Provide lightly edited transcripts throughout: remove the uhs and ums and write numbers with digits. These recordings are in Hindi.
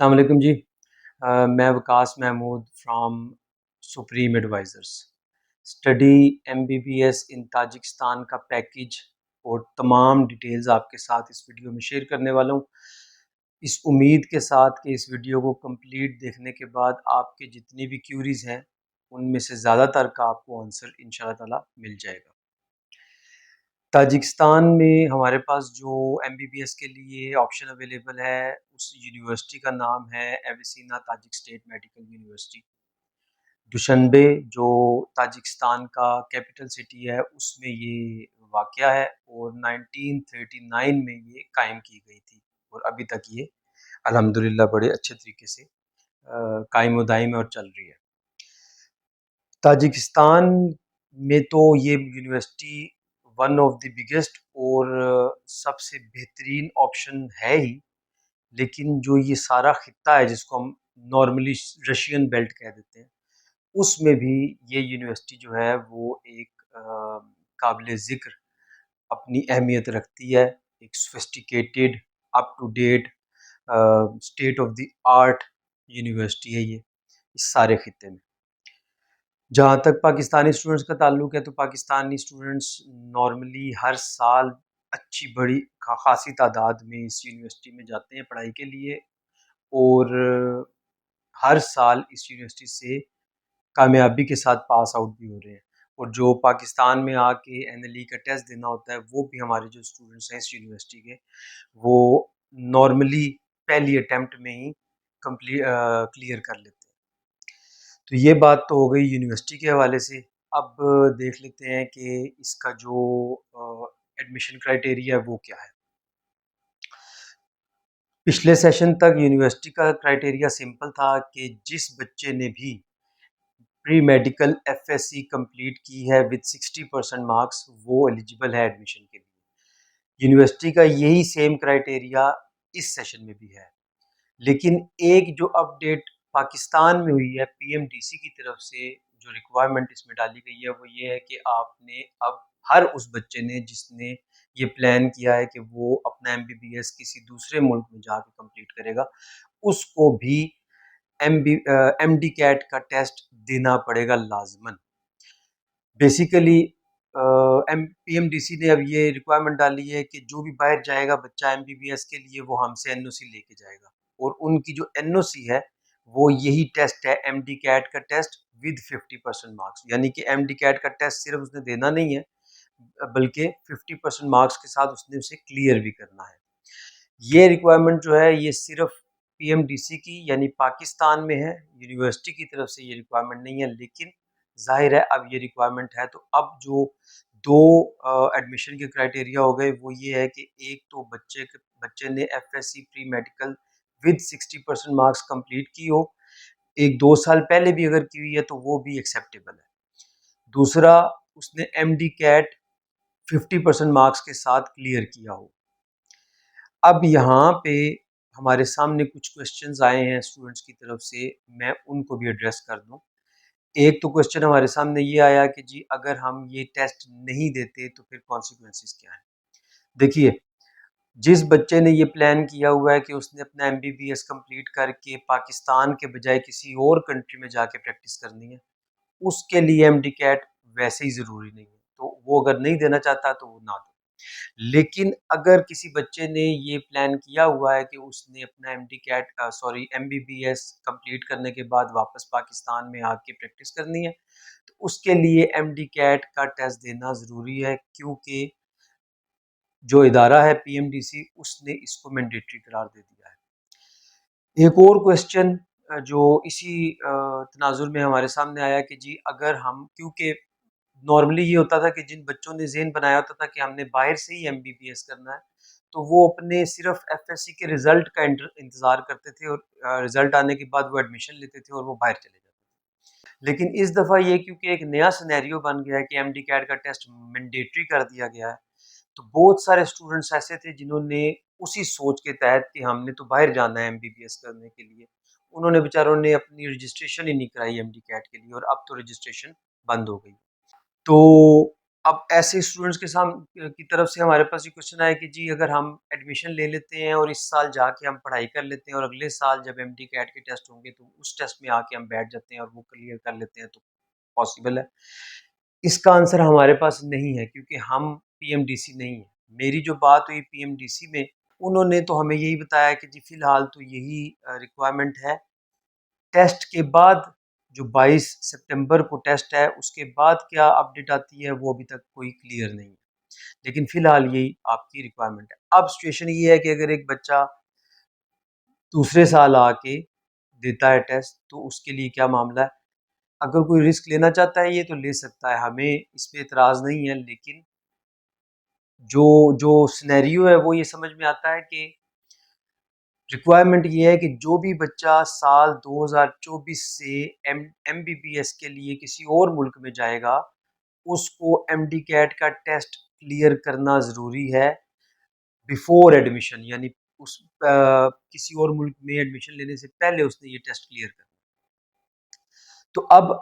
अस्सलाम वालेकुम जी। मैं Waqas Mahmood from Supreme Advisers. Study MBBS in Tajikistan का पैकेज और तमाम डिटेल्स आपके साथ इस वीडियो में शेयर करने वाला हूँ। इस उम्मीद के साथ कि इस वीडियो को कंप्लीट देखने के बाद आपके जितनी भी क्यूरीज़ हैं, उनमें से ज़्यादातर का आपको आंसर इंशाअल्लाह ताला मिल जाएगा। ताजिकिस्तान में हमारे पास जो एमबीबीएस के लिए ऑप्शन अवेलेबल है, उस यूनिवर्सिटी का नाम है Avicenna Tajik State Medical University. Dushanbe जो ताजिकिस्तान का कैपिटल सिटी है, उसमें ये वाक़या है और 1939 में ये कायम की गई थी और अभी तक ये अल्हम्दुलिल्लाह बड़े अच्छे तरीके से कायम व दायम है और चल रही है। ताजिकिस्तान में तो ये university one of the biggest और सबसे बेहतरीन ऑप्शन है ही, लेकिन जो ये सारा खित्ता है जिसको हम नॉर्मली रशियन बेल्ट कह देते हैं, उसमें भी ये यूनिवर्सिटी जो है वो एक काबिल ज़िक्र अपनी अहमियत रखती है। एक sophisticated, up to date, state of the art university है ये इस सारे खित्ते में। जहाँ तक पाकिस्तानी स्टूडेंट्स का ताल्लुक है, तो पाकिस्तानी स्टूडेंट्स नॉर्मली हर साल अच्छी बड़ी खासी तादाद में इस यूनिवर्सिटी में जाते हैं पढ़ाई के लिए और हर साल इस यूनिवर्सिटी से कामयाबी के साथ पास आउट भी हो रहे हैं। और जो पाकिस्तान में आके एनएलई का टेस्ट देना होता है, वो भी हमारे जो स्टूडेंट्स हैं इस यूनिवर्सिटी के, वो नॉर्मली पहली अटेम्प्ट में ही क्लियर कर लेते हैं। तो ये बात तो हो गई यूनिवर्सिटी के हवाले से। अब देख लेते हैं कि इसका जो एडमिशन क्राइटेरिया है वो क्या है। पिछले सेशन तक यूनिवर्सिटी का क्राइटेरिया सिंपल था कि जिस बच्चे ने भी प्री मेडिकल एफएससी कंप्लीट की है विद 60% मार्क्स, वो एलिजिबल है एडमिशन के लिए। यूनिवर्सिटी का यही सेम क्राइटेरिया इस सेशन में भी है, लेकिन एक जो अपडेट पाकिस्तान में हुई है पीएमडीसी की तरफ से, जो रिक्वायरमेंट इसमें डाली गई है वो ये है कि आपने अब हर उस बच्चे ने जिसने ये प्लान किया है कि वो अपना एमबीबीएस किसी दूसरे मुल्क में जाके कंप्लीट करेगा, उसको भी एमडी कैट का टेस्ट देना पड़ेगा लाजमन। बेसिकली पीएमडीसी ने अब ये रिक्वायरमेंट डाली है कि जो भी बाहर जाएगा बच्चा एमबीबीएस के लिए, वो हमसे एनओसी लेके जाएगा और उनकी जो एनओसी है वो यही टेस्ट है, एमडी कैट का टेस्ट विद 50% मार्क्स। यानी कि एमडी कैट का टेस्ट सिर्फ उसने देना नहीं है, बल्कि 50% मार्क्स के साथ उसने उसे क्लियर भी करना है। ये रिक्वायरमेंट जो है ये सिर्फ पीएमडीसी की यानी पाकिस्तान में है, यूनिवर्सिटी की तरफ से ये रिक्वायरमेंट नहीं है। लेकिन जाहिर है अब ये रिक्वायरमेंट है, तो अब जो दो एडमिशन के क्राइटेरिया हो गए वो ये है कि एक तो बच्चे ने FSc pre medical with 60% marks complete की हो, एक 2 साल पहले भी अगर की हुई है तो वो भी एक्सेप्टेबल है। दूसरा, उसने एमडी कैट 50% मार्क्स के साथ क्लियर किया हो। अब यहाँ पे हमारे सामने कुछ क्वेश्चंस आए हैं स्टूडेंट्स की तरफ से, मैं उनको भी एड्रेस कर दूं। एक तो क्वेश्चन हमारे सामने ये आया कि जी अगर हम ये टेस्ट नहीं देते तो फिर कॉन्सिक्वेंसेस क्या हैं। देखिए, जिस बच्चे ने ये प्लान किया हुआ है कि उसने अपना एमबीबीएस कंप्लीट करके पाकिस्तान के बजाय किसी और कंट्री में जाके प्रैक्टिस करनी है, उसके लिए एमडी कैट वैसे ही ज़रूरी नहीं है, तो वो अगर नहीं देना चाहता तो वो ना दे। लेकिन अगर किसी बच्चे ने ये प्लान किया हुआ है कि उसने अपना एमबीबीएस कंप्लीट करने के बाद वापस पाकिस्तान में आके प्रैक्टिस करनी है, तो उसके लिए एमडी कैट का टेस्ट देना ज़रूरी है, क्योंकि जो इदारा है पीएमडीसी उसने इसको मैंडेटरी करार दे दिया है। एक और क्वेश्चन जो इसी तनाजुर में हमारे सामने आया कि जी अगर हम, क्योंकि नॉर्मली ये होता था कि जिन बच्चों ने ज़हन बनाया होता था कि हमने बाहर से ही एमबीबीएस करना है, तो वो अपने सिर्फ एफएससी के रिजल्ट का इंतज़ार करते थे और रिजल्ट आने के बाद वो एडमिशन लेते थे और वो बाहर चले जाते थे। लेकिन इस दफ़ा ये क्योंकि एक नया सिनेरियो बन गया है कि एमडी कैट का टेस्ट मैंडेटरी कर दिया गया है, तो बहुत सारे स्टूडेंट्स ऐसे थे जिन्होंने उसी सोच के तहत कि हमने तो बाहर जाना है एमबीबीएस करने के लिए, उन्होंने बेचारों ने अपनी रजिस्ट्रेशन ही नहीं कराई एमडी कैट के लिए और अब तो रजिस्ट्रेशन बंद हो गई। तो अब ऐसे स्टूडेंट्स के की तरफ से हमारे पास ये क्वेश्चन आया कि जी अगर हम एडमिशन ले लेते हैं और इस साल जाके हम पढ़ाई कर लेते हैं और अगले साल जब एमडी कैट के टेस्ट होंगे तो उस टेस्ट में आके हम बैठ जाते हैं और वो क्लियर कर लेते हैं तो पॉसिबल है? इसका आंसर हमारे पास नहीं है क्योंकि हम पीएमडीसी नहीं है। मेरी जो बात हुई पीएमडीसी में, उन्होंने तो हमें यही बताया कि जी फिलहाल तो यही रिक्वायरमेंट है। टेस्ट के बाद जो 22 सितंबर को टेस्ट है, उसके बाद क्या अपडेट आती है वो अभी तक कोई क्लियर नहीं है। लेकिन फिलहाल यही आपकी रिक्वायरमेंट है। अब सिचुएशन ये है कि अगर एक बच्चा दूसरे साल आके देता है टेस्ट तो उसके लिए क्या मामला है? अगर कोई रिस्क लेना चाहता है ये तो ले सकता है, हमें इसमें एतराज़ नहीं है, लेकिन जो जो सिनेरियो है वो ये समझ में आता है कि रिक्वायरमेंट ये है कि जो भी बच्चा साल 2024 से एमबीबीएस के लिए किसी और मुल्क में जाएगा, उसको एमडी कैट का टेस्ट क्लियर करना ज़रूरी है बिफोर एडमिशन, यानी किसी और मुल्क में एडमिशन लेने से पहले उसने ये टेस्ट क्लियर करना। तो अब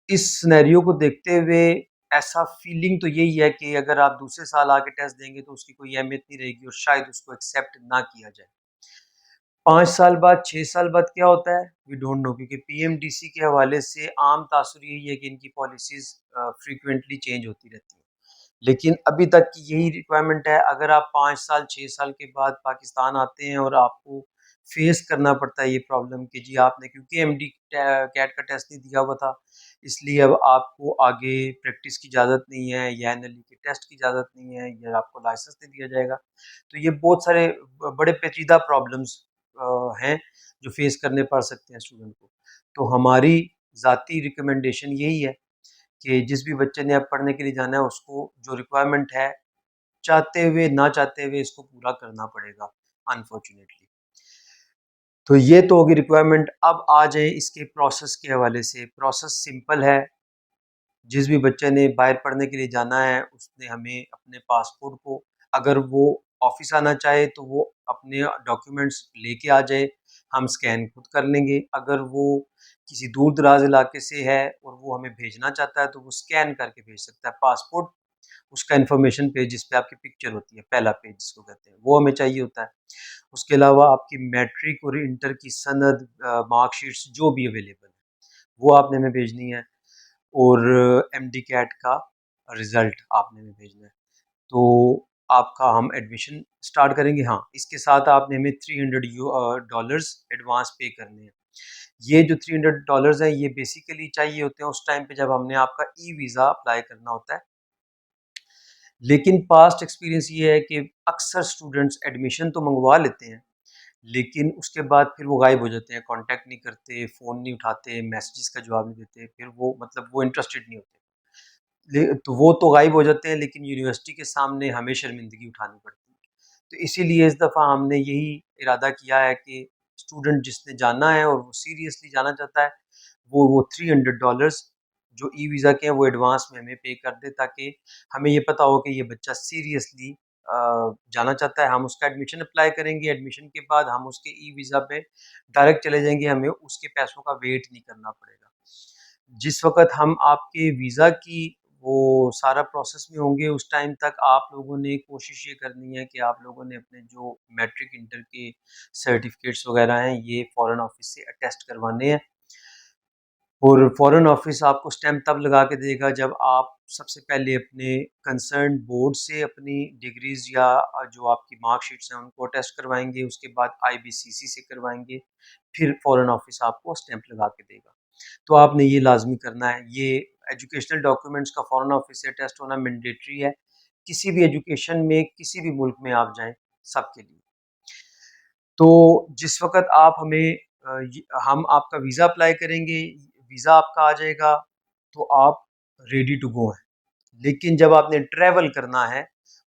इस सिनेरियो को देखते हुए ऐसा फीलिंग तो यही है कि अगर आप दूसरे साल आके टेस्ट देंगे तो उसकी कोई अहमियत नहीं रहेगी और शायद उसको एक्सेप्ट ना किया जाए। 5 साल बाद, 6 साल बाद क्या होता है? वी डोंट नो, क्योंकि पीएमडीसी के हवाले से आम तासुर यही है कि इनकी पॉलिसीज़ फ्रीक्वेंटली चेंज होती रहती हैं। लेकिन अभी तक की यही रिक्वायरमेंट है। अगर आप 5 साल, 6 साल के बाद पाकिस्तान आते हैं और आपको फेस करना पड़ता है ये प्रॉब्लम कि जी आपने क्योंकि एमडी कैट का टेस्ट नहीं दिया हुआ था, इसलिए अब आपको आगे प्रैक्टिस की इजाज़त नहीं है या एनएलई के टेस्ट की इजाज़त नहीं है या आपको लाइसेंस नहीं दिया जाएगा। तो ये बहुत सारे बड़े पेचीदा प्रॉब्लम्स हैं जो फेस करने पड़ सकते हैं स्टूडेंट को। तो हमारी ज़ाती रिकमेंडेशन यही है कि जिस भी बच्चे ने अब पढ़ने के लिए जाना है उसको जो रिक्वायरमेंट है, चाहते हुए ना चाहते हुए इसको पूरा करना पड़ेगा अनफॉर्चुनेटली। तो ये तो होगी रिक्वायरमेंट। अब आ जाए इसके प्रोसेस के हवाले से। प्रोसेस सिंपल है। जिस भी बच्चे ने बाहर पढ़ने के लिए जाना है उसने हमें अपने पासपोर्ट को, अगर वो ऑफिस आना चाहे तो वो अपने डॉक्यूमेंट्स लेके आ जाए, हम स्कैन खुद कर लेंगे। अगर वो किसी दूर दराज इलाके से है और वो हमें भेजना चाहता है तो वो स्कैन करके भेज सकता है पासपोर्ट, उसका इन्फॉर्मेशन पेज जिस पे आपकी पिक्चर होती है, पहला पेज जिसको कहते हैं, वो हमें चाहिए होता है। उसके अलावा आपकी मैट्रिक और इंटर की सनद, मार्कशीट्स जो भी अवेलेबल है वो आपने हमें भेजनी है और एमडी कैट का रिज़ल्ट आपने हमें भेजना है। तो आपका हम एडमिशन स्टार्ट करेंगे। हाँ, इसके साथ आपने हमें $300 एडवांस पे करने हैं। ये जो $300 हैं ये बेसिकली चाहिए होते हैं उस टाइम पे जब हमने आपका ई वीज़ा अप्लाई करना होता है। लेकिन पास्ट एक्सपीरियंस ये है कि अक्सर स्टूडेंट्स एडमिशन तो मंगवा लेते हैं, लेकिन उसके बाद फिर वो गायब हो जाते हैं, कॉन्टैक्ट नहीं करते, फ़ोन नहीं उठाते, मैसेजेस का जवाब नहीं देते, फिर वो मतलब वो इंटरेस्टेड नहीं होते। तो वो तो गायब हो जाते हैं लेकिन यूनिवर्सिटी के सामने हमें शर्मिंदगी उठानी पड़ती है। तो इसीलिए इस दफ़ा हमने यही इरादा किया है कि स्टूडेंट जिसने जाना है और वो सीरियसली जाना चाहता है, वो $300 जो ई वीज़ा के हैं वो एडवांस में हमें पे कर दे ताकि हमें ये पता हो कि ये बच्चा सीरियसली जाना चाहता है। हम उसका एडमिशन अप्लाई करेंगे, एडमिशन के बाद हम उसके ई वीज़ा पे डायरेक्ट चले जाएँगे, हमें उसके पैसों का वेट नहीं करना पड़ेगा। जिस वक़्त हम आपके वीज़ा की वो सारा प्रोसेस में होंगे उस टाइम तक आप लोगों ने कोशिश ये करनी है कि आप लोगों ने अपने जो मैट्रिक, इंटर के सर्टिफ़िकेट्स वग़ैरह हैं ये फ़ॉरेन ऑफ़िस से अटेस्ट करवाने हैं। और फ़ॉरेन ऑफ़िस आपको स्टैम्प तब लगा के देगा जब आप सबसे पहले अपने कंसर्न्ड बोर्ड से अपनी डिग्रीज़ या जो आपकी मार्कशीट्स हैं उनको अटेस्ट करवाएँगे, उसके बाद आईबीसीसी से करवाएँगे, फिर फ़ॉरेन ऑफ़िस आपको स्टैम्प लगा के देगा। तो आपने ये लाज़मी करना है। ये एजुकेशनल डॉक्यूमेंट्स का फ़ॉरेन ऑफ़िस से अटेस्ट होना मैंडेटरी है, किसी भी एजुकेशन में, किसी भी मुल्क में आप जाएँ, सबके लिए। तो जिस वक़्त आप हमें हम आपका वीज़ा अप्लाई करेंगे, वीज़ा आपका आ जाएगा, तो आप रेडी टू गो हैं। लेकिन जब आपने ट्रैवल करना है,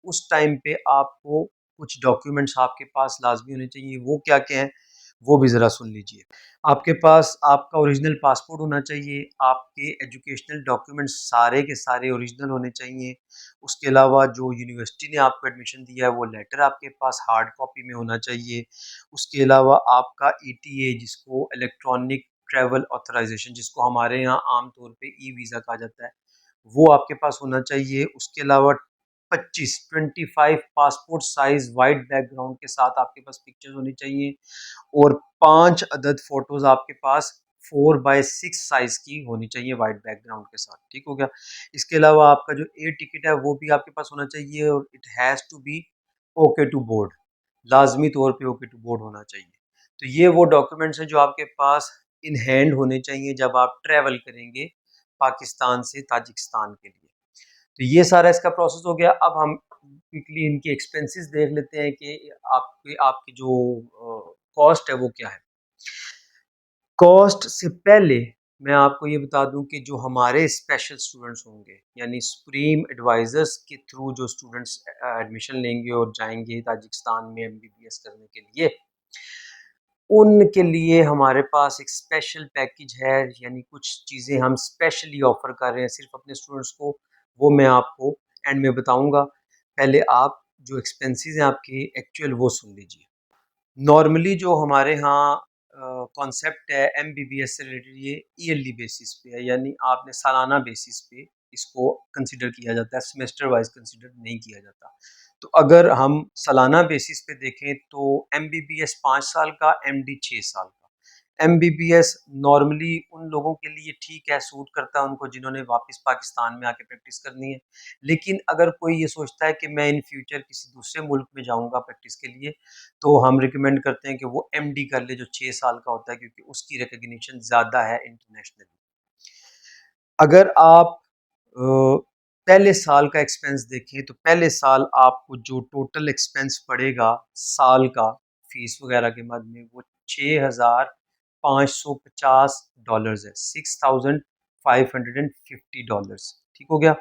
उस टाइम पे आपको कुछ डॉक्यूमेंट्स आपके पास लाज़मी होने चाहिए। वो क्या-क्या हैं, वो भी ज़रा सुन लीजिए। आपके पास आपका ओरिजिनल पासपोर्ट होना चाहिए, आपके एजुकेशनल डॉक्यूमेंट्स सारे के सारे ओरिजिनल होने चाहिए। उसके अलावा जो यूनिवर्सिटी ने आपको एडमिशन दिया है, वो लेटर आपके पास हार्ड कॉपी में होना चाहिए। उसके अलावा आपका ईटीए जिसको इलेक्ट्रॉनिक ट्रैवल ऑथराइज़ेशन जिसको हमारे यहाँ आम तौर पे ई वीज़ा कहा जाता है, वो आपके पास होना चाहिए। उसके अलावा 25 पासपोर्ट साइज वाइट बैकग्राउंड के साथ आपके पास पिक्चर्स होनी चाहिए, और 5 अदद फोटोज आपके पास 4x6 साइज की होनी चाहिए वाइट बैकग्राउंड के साथ। ठीक हो गया। इसके अलावा आपका जो एयर टिकट है वो भी आपके पास होना चाहिए, और it has to be okay to board, लाजमी तौर पे ओके टू बोर्ड होना चाहिए। तो ये वो डॉक्यूमेंट्स हैं जो आपके पास इन हैंड होने चाहिए जब आप ट्रैवल करेंगे पाकिस्तान से ताजिकिस्तान के लिए। तो ये सारा इसका प्रोसेस हो गया। अब हम क्विकली इनके एक्सपेंसेस देख लेते हैं कि आपके आपकी जो कॉस्ट है वो क्या है। कॉस्ट से पहले मैं आपको ये बता दूं कि जो हमारे स्पेशल स्टूडेंट्स होंगे, यानी सुप्रीम एडवाइजर्स के थ्रू जो स्टूडेंट्स एडमिशन लेंगे और जाएंगे ताजिकिस्तान में एमबीबीएस करने के लिए, उनके लिए हमारे पास एक स्पेशल पैकेज है, यानी कुछ चीज़ें हम स्पेशली ऑफ़र कर रहे हैं सिर्फ अपने स्टूडेंट्स को। वो मैं आपको एंड में बताऊंगा। पहले आप जो एक्सपेंसेस हैं आपके एक्चुअल वो सुन लीजिए। नॉर्मली जो हमारे यहाँ कॉन्सेप्ट है एमबीबीएस से रिलेटेड, ये ईयरली बेसिस पे है, यानी आपने सालाना बेसिस पे इसको कंसिडर किया जाता है, सेमेस्टर वाइज कंसिडर नहीं किया जाता। तो अगर हम सालाना बेसिस पे देखें तो एमबीबीएस 5 साल का, एमडी 6 साल का। एमबीबीएस नॉर्मली उन लोगों के लिए ठीक है, सूट करता है उनको जिन्होंने वापस पाकिस्तान में आके प्रैक्टिस करनी है। लेकिन अगर कोई ये सोचता है कि मैं इन फ्यूचर किसी दूसरे मुल्क में जाऊंगा प्रैक्टिस के लिए, तो हम रिकमेंड करते हैं कि वो एमडी कर ले जो 6 साल का होता है, क्योंकि उसकी रिकग्निशन ज़्यादा है इंटरनेशनली। अगर आप पहले साल का एक्सपेंस देखें तो पहले साल आपको जो टोटल एक्सपेंस पड़ेगा साल का फीस वगैरह के मद में, वो $6,550 है, $6,550। ठीक हो गया।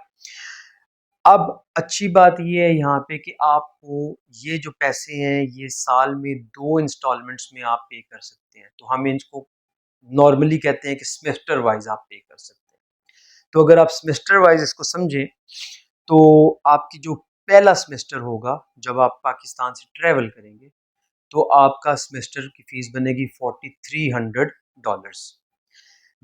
अब अच्छी बात ये है यहाँ पे कि आपको ये जो पैसे हैं ये साल में 2 इंस्टॉलमेंट्स में आप पे कर सकते हैं। तो हम इनको नॉर्मली कहते हैं कि सेमेस्टर वाइज आप पे कर सकते हैं। तो अगर आप सेमेस्टर वाइज इसको समझें तो आपकी जो पहला सेमेस्टर होगा जब आप पाकिस्तान से ट्रैवल करेंगे, तो आपका सेमेस्टर की फीस बनेगी $4,300,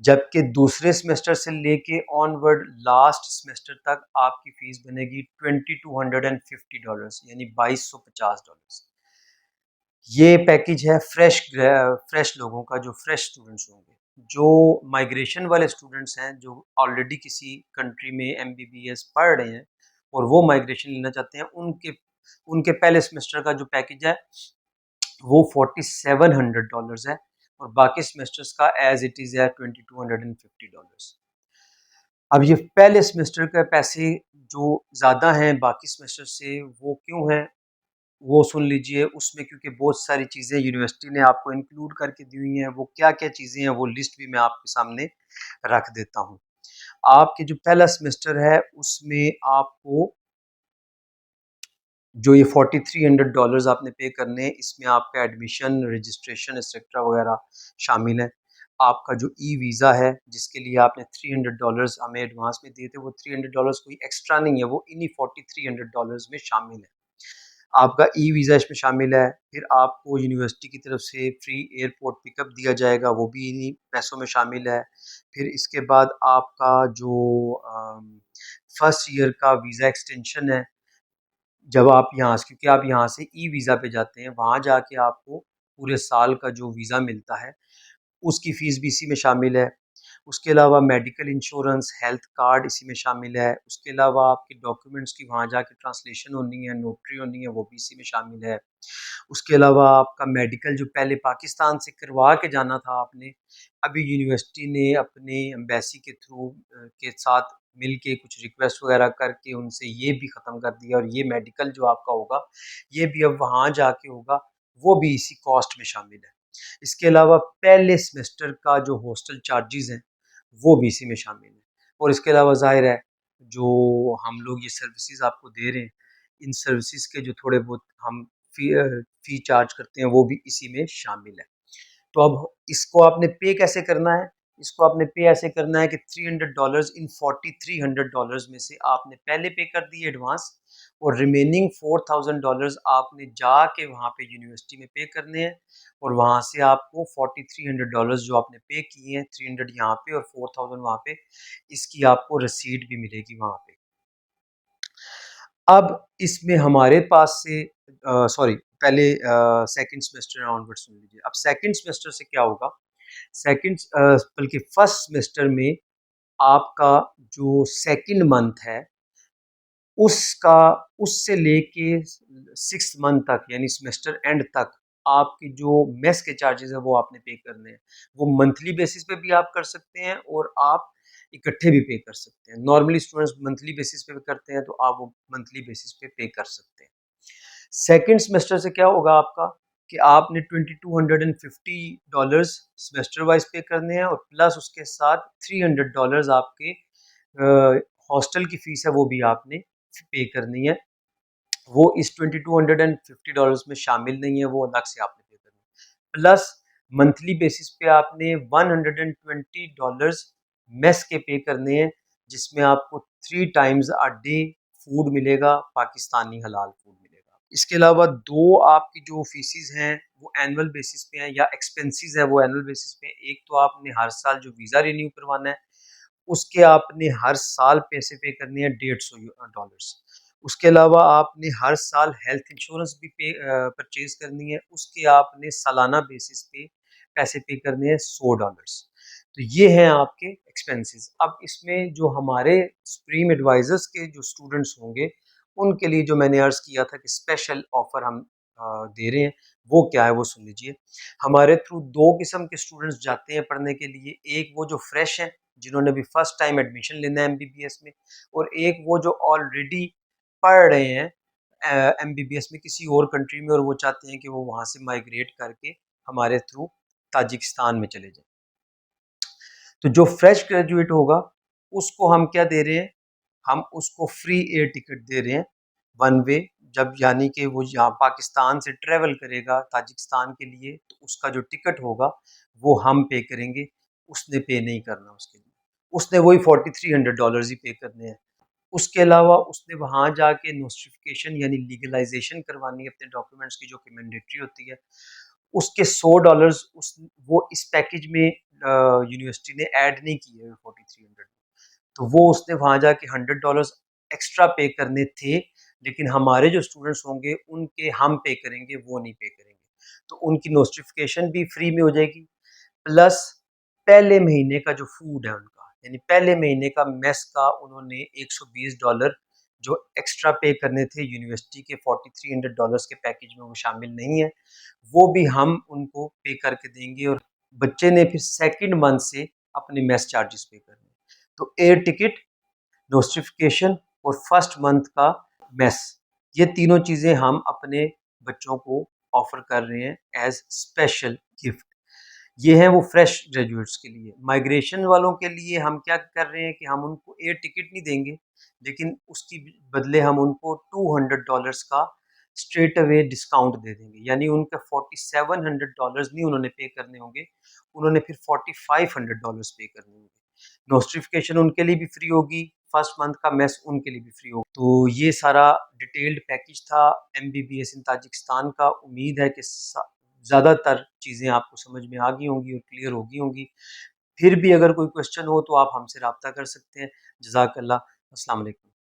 जबकि दूसरे सेमेस्टर से लेके ऑनवर्ड लास्ट सेमेस्टर तक आपकी फीस बनेगी $2,250, यानी $2,250। ये पैकेज है फ्रेश लोगों का, जो फ्रेश स्टूडेंट्स होंगे। जो माइग्रेशन वाले स्टूडेंट्स हैं, जो ऑलरेडी किसी कंट्री में एमबीबीएस पढ़ रहे हैं और वो माइग्रेशन लेना चाहते हैं, उनके उनके पहले सेमेस्टर का जो पैकेज है वो $4,700 है, और बाकी सेमेस्टर्स का एज इट इज़ है $2,250। अब ये पहले सेमेस्टर के पैसे जो ज़्यादा हैं बाकी सेमेस्टर से, वो क्यों हैं वो सुन लीजिए। उसमें क्योंकि बहुत सारी चीज़ें यूनिवर्सिटी ने आपको इंक्लूड करके दी हुई हैं। वो क्या-क्या चीज़ें हैं वो लिस्ट भी मैं आपके सामने रख देता हूँ। आपके जो पहला सेमेस्टर है उसमें आपको जो ये $4,300 आपने पे करने हैं, इसमें आपका एडमिशन, रजिस्ट्रेशन एक्सेट्रा वगैरह शामिल है। आपका जो ई वीज़ा है जिसके लिए आपने $300 हमें एडवांस में दिए थे, वो $300 कोई एक्स्ट्रा नहीं है, वो इन्हीं $4,300 में शामिल है। आपका ई वीज़ा इसमें शामिल है। फिर आपको यूनिवर्सिटी की तरफ से फ्री एयरपोर्ट पिकअप दिया जाएगा, वो भी इन्हीं पैसों में शामिल है। फिर इसके बाद आपका जो फर्स्ट ईयर का वीज़ा एक्सटेंशन है, जब आप यहाँ से, क्योंकि आप यहाँ से ई वीज़ा पे जाते हैं, वहाँ जाके आपको पूरे साल का जो वीज़ा मिलता है उसकी फ़ीस भी इसी में शामिल है। उसके अलावा मेडिकल इंश्योरेंस, हेल्थ कार्ड इसी में शामिल है। उसके अलावा आपके डॉक्यूमेंट्स की वहाँ जाके ट्रांसलेशन होनी है, नोटरी होनी है, वो भी इसी में शामिल है। उसके अलावा आपका मेडिकल जो पहले पाकिस्तान से करवा के जाना था आपने, अभी यूनिवर्सिटी ने अपने एम्बेसी के थ्रू के साथ मिल के कुछ रिक्वेस्ट वगैरह करके उनसे ये भी ख़त्म कर दिया, और ये मेडिकल जो आपका होगा ये भी अब वहाँ जाके होगा, वो भी इसी कॉस्ट में शामिल है। इसके अलावा पहले सेमेस्टर का जो हॉस्टल चार्जेस हैं वो भी इसी में शामिल है। और इसके अलावा ज़ाहिर है जो हम लोग ये सर्विसेज आपको दे रहे हैं, इन सर्विसेज के जो थोड़े बहुत हम फ़ी चार्ज करते हैं वो भी इसी में शामिल है। तो अब इसको आपने पे कैसे करना है? इसको आपने पे ऐसे करना है कि $300 इन $4,300 में से आपने पहले पे कर दिए एडवांस, और रिमेनिंग $4000 आपने जाके वहाँ पे यूनिवर्सिटी में पे करने हैं और वहाँ से आपको $4300 जो आपने पे किए हैं, 300 यहाँ पे और 4000 वहाँ पे, इसकी आपको रसीद भी मिलेगी वहाँ पे। अब इसमें हमारे पास से सॉरी पहले सेकंड सेमेस्टर ऑनवर्ड सुन लीजिए। अब सेकंड सेमेस्टर से क्या होगा, सेकंड बल्कि फर्स्ट सेमेस्टर में आपका जो सेकंड मंथ है उसका, उससे लेके 6th मंथ तक यानी सेमेस्टर एंड तक आपकी जो मेस के चार्जेस है वो आपने पे करने हैं। वो मंथली बेसिस पे भी आप कर सकते हैं और आप इकट्ठे भी पे कर सकते हैं। नॉर्मली स्टूडेंट्स मंथली बेसिस पे करते हैं, तो आप वो मंथली बेसिस पे कर सकते हैं। सेकंड सेमेस्टर से क्या होगा आपका कि आपने $2250 सेमेस्टर वाइज पे करने हैं और प्लस उसके साथ $300 आपके हॉस्टल की फीस है वो भी आपने पे करनी है। वो इस $2250 में शामिल नहीं है, वो अलग से आपने पे करनी है। प्लस मंथली बेसिस पे आपने $120 मेस के पे करने हैं, जिसमें आपको 3 टाइम्स अ डे फूड मिलेगा, पाकिस्तानी हलाल फूड मिलेगा। इसके अलावा 2 आपकी जो फीसिस हैं वो एनुअल बेसिस पे हैं या एक्सपेंसेस है वो एनुअल बेसिस पे हैं। एक तो आपने हर साल जो वीज़ा रिन्यू करवाना है उसके आपने हर साल पैसे पे करने हैं $150। उसके अलावा आपने हर साल हेल्थ इंश्योरेंस भी पे परचेज करनी है, उसके आपने सालाना बेसिस पे पैसे पे करने हैं $100। तो ये हैं आपके एक्सपेंसेस। अब इसमें जो हमारे स्ट्रीम एडवाइजर्स के जो स्टूडेंट्स होंगे उनके लिए जो मैंने अर्ज़ किया था कि स्पेशल ऑफर हम दे रहे हैं, वो क्या है वो सुन लीजिए। हमारे थ्रू 2 किस्म के स्टूडेंट्स जाते हैं पढ़ने के लिए, एक वो जो फ्रेश हैं जिन्होंने भी फर्स्ट टाइम एडमिशन लेना है एमबीबीएस में, और एक वो जो ऑलरेडी पढ़ रहे हैं एमबीबीएस में किसी और कंट्री में और वो चाहते हैं कि वो वहाँ से माइग्रेट करके हमारे थ्रू ताजिकिस्तान में चले जाएं। तो जो फ्रेश ग्रेजुएट होगा उसको हम क्या दे रहे हैं, हम उसको फ्री एयर टिकट दे रहे हैं वन वे। जब यानी कि वो यहाँ पाकिस्तान से ट्रेवल करेगा ताजिकिस्तान के लिए तो उसका जो टिकट होगा वो हम पे करेंगे, उसने पे नहीं करना उसके लिए। उसने वही $4300 ही पे करने हैं। उसके अलावा उसने वहाँ जाके नोस्टिफिकेशन यानी लीगलाइजेशन करवानी है अपने डॉक्यूमेंट्स की, जो कि मैंडेटरी होती है। उसके $100 उस वो इस पैकेज में यूनिवर्सिटी ने ऐड नहीं किए हुए 4300, तो वो उसने वहाँ जाके $100 एक्स्ट्रा पे करने थे, लेकिन हमारे जो स्टूडेंट्स होंगे उनके हम पे करेंगे, वो नहीं पे करेंगे। तो उनकी नोस्टिफिकेशन भी फ्री में हो जाएगी, प्लस पहले महीने का जो फूड है उनका यानी पहले महीने का मेस का उन्होंने $120 जो एक्स्ट्रा पे करने थे यूनिवर्सिटी के $4300 के पैकेज में वो शामिल नहीं है, वो भी हम उनको पे करके देंगे और बच्चे ने फिर सेकंड मंथ से अपने मेस चार्जेस पे करने। तो एयर टिकट, नोटिफिकेशन और फर्स्ट मंथ का मेस, ये तीनों चीज़ें हम अपने बच्चों को ऑफर कर रहे हैं एज स्पेशल गिफ्ट। ये हैं वो फ्रेश ग्रेजुएट्स के लिए। माइग्रेशन वालों के लिए हम क्या कर रहे हैं कि हम उनको एयर टिकट नहीं देंगे, लेकिन उसकी बदले हम उनको $200 का स्ट्रेट अवे डिस्काउंट दे देंगे। यानी उनका $4700 नहीं उन्होंने पे करने होंगे, उन्होंने फिर $4500 पे करने होंगे। नोटिफिकेशन उनके लिए भी फ्री होगी, फर्स्ट मंथ का मेस उनके लिए भी फ्री होगा। तो ये सारा डिटेल्ड पैकेज था एमबीबीएस इन ताजिकिस्तान का। उम्मीद है कि ज़्यादातर चीज़ें आपको समझ में आ गई होंगी और क्लियर हो गई होंगी। फिर भी अगर कोई क्वेश्चन हो तो आप हमसे राब्ता कर सकते हैं। जज़ाकल्लाह। अस्सलाम वालेकुम।